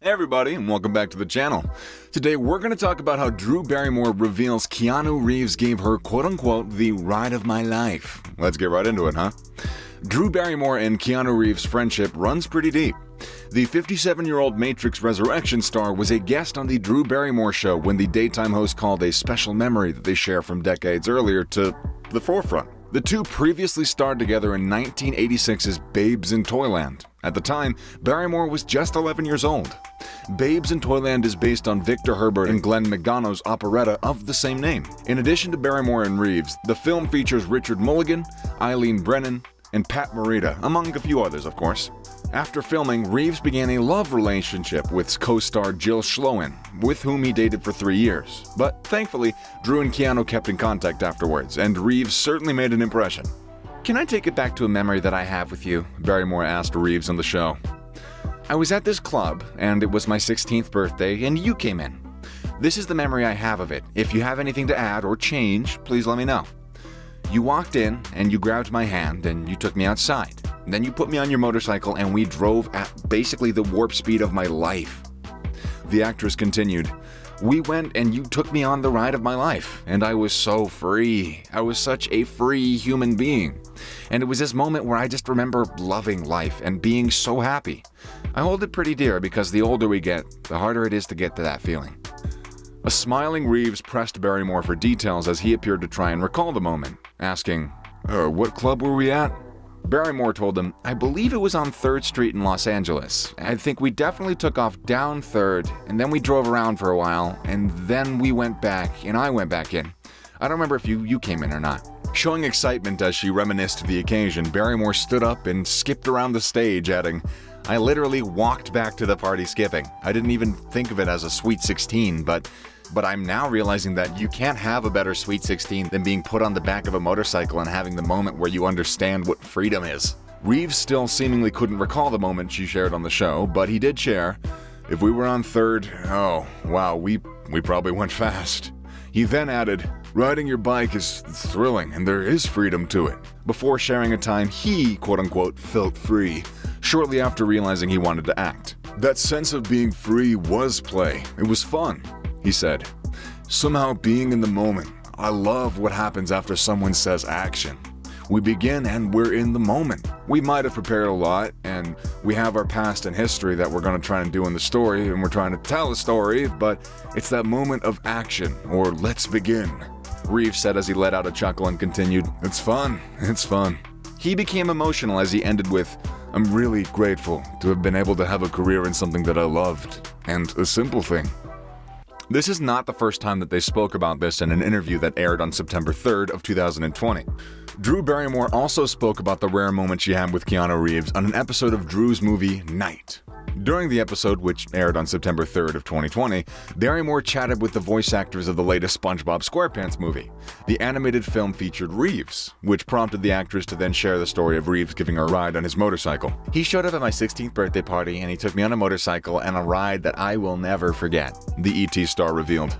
Hey everybody, and welcome back to the channel. Today we're going to talk about how Drew Barrymore reveals Keanu Reeves gave her quote-unquote the ride of my life. Let's get right into it, huh? Drew Barrymore and Keanu Reeves' friendship runs pretty deep. The 57-year-old Matrix Resurrection star was a guest on the Drew Barrymore show when the daytime host called a special memory that they share from decades earlier to the forefront. The two previously starred together in 1986's Babes in Toyland. At the time, Barrymore was just 11 years old. Babes in Toyland is based on Victor Herbert and Glenn McDonough's operetta of the same name. In addition to Barrymore and Reeves, the film features Richard Mulligan, Eileen Brennan, and Pat Morita, among a few others, of course. After filming, Reeves began a love relationship with co-star Jill Schloen, with whom he dated for 3 years. But thankfully, Drew and Keanu kept in contact afterwards, and Reeves certainly made an impression. "Can I take it back to a memory that I have with you?" Barrymore asked Reeves on the show. "I was at this club, and it was my 16th birthday, and you came in. This is the memory I have of it. If you have anything to add or change, please let me know. You walked in, and you grabbed my hand, and you took me outside. Then you put me on your motorcycle, and we drove at basically the warp speed of my life." The actress continued, "We went and you took me on the ride of my life, and I was so free. I was such a free human being. And it was this moment where I just remember loving life and being so happy. I hold it pretty dear because the older we get, the harder it is to get to that feeling." A smiling Reeves pressed Barrymore for details as he appeared to try and recall the moment, asking, "What club were we at?" Barrymore told him, "I believe it was on 3rd Street in Los Angeles. I think we definitely took off down 3rd, and then we drove around for a while, and then we went back, and I went back in. I don't remember if you came in or not." Showing excitement as she reminisced the occasion, Barrymore stood up and skipped around the stage, adding, "I literally walked back to the party skipping. I didn't even think of it as a Sweet 16, but I'm now realizing that you can't have a better Sweet 16 than being put on the back of a motorcycle and having the moment where you understand what freedom is." Reeves still seemingly couldn't recall the moment she shared on the show, but he did share, "If we were on 3rd, oh, wow, we probably went fast." He then added, "Riding your bike is thrilling and there is freedom to it," before sharing a time he, quote-unquote, felt free, shortly after realizing he wanted to act. "That sense of being free was play. It was fun," he said. "Somehow being in the moment. I love what happens after someone says action. We begin and we're in the moment. We might have prepared a lot, and we have our past and history that we're going to try and do in the story, and we're trying to tell a story, but it's that moment of action, or let's begin," Reeves said as he let out a chuckle and continued, It's fun. He became emotional as he ended with, "I'm really grateful to have been able to have a career in something that I loved, and a simple thing." This is not the first time that they spoke about this in an interview that aired on September 3rd of 2020. Drew Barrymore also spoke about the rare moment she had with Keanu Reeves on an episode of Drew's movie Night. During the episode, which aired on September 3rd of 2020, Barrymore chatted with the voice actors of the latest SpongeBob SquarePants movie. The animated film featured Reeves, which prompted the actress to then share the story of Reeves giving her a ride on his motorcycle. "He showed up at my 16th birthday party and he took me on a motorcycle and a ride that I will never forget," the ET star revealed.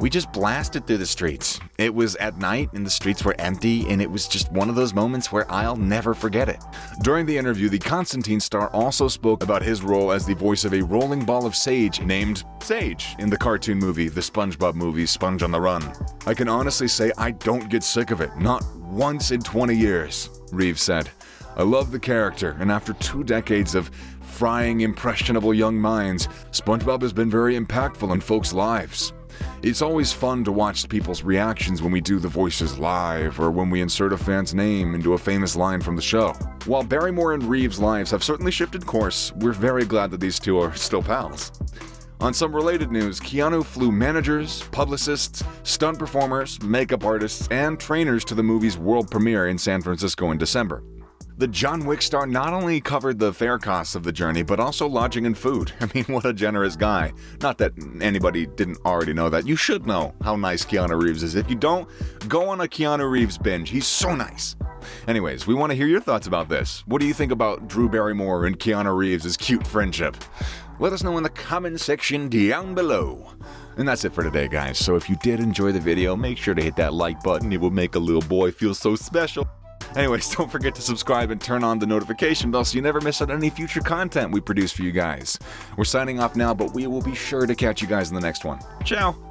"We just blasted through the streets. It was at night and the streets were empty, and it was just one of those moments where I'll never forget it." During the interview, the Constantine star also spoke about his role as the voice of a rolling ball of sage named Sage in the cartoon movie, the SpongeBob movie, Sponge on the Run. "I can honestly say I don't get sick of it, not once in 20 years, Reeves said. "I love the character, and after 2 decades of frying impressionable young minds, SpongeBob has been very impactful in folks' lives. It's always fun to watch people's reactions when we do the voices live or when we insert a fan's name into a famous line from the show." While Barrymore and Reeves' lives have certainly shifted course, we're very glad that these two are still pals. On some related news, Keanu flew managers, publicists, stunt performers, makeup artists, and trainers to the movie's world premiere in San Francisco in December. The John Wick star not only covered the fare costs of the journey, but also lodging and food. I mean, what a generous guy. Not that anybody didn't already know that. You should know how nice Keanu Reeves is. If you don't, go on a Keanu Reeves binge. He's so nice. Anyways, we want to hear your thoughts about this. What do you think about Drew Barrymore and Keanu Reeves' cute friendship? Let us know in the comment section down below. And that's it for today, guys. So if you did enjoy the video, make sure to hit that like button. It will make a little boy feel so special. Anyways, don't forget to subscribe and turn on the notification bell so you never miss out on any future content we produce for you guys. We're signing off now, but we will be sure to catch you guys in the next one. Ciao!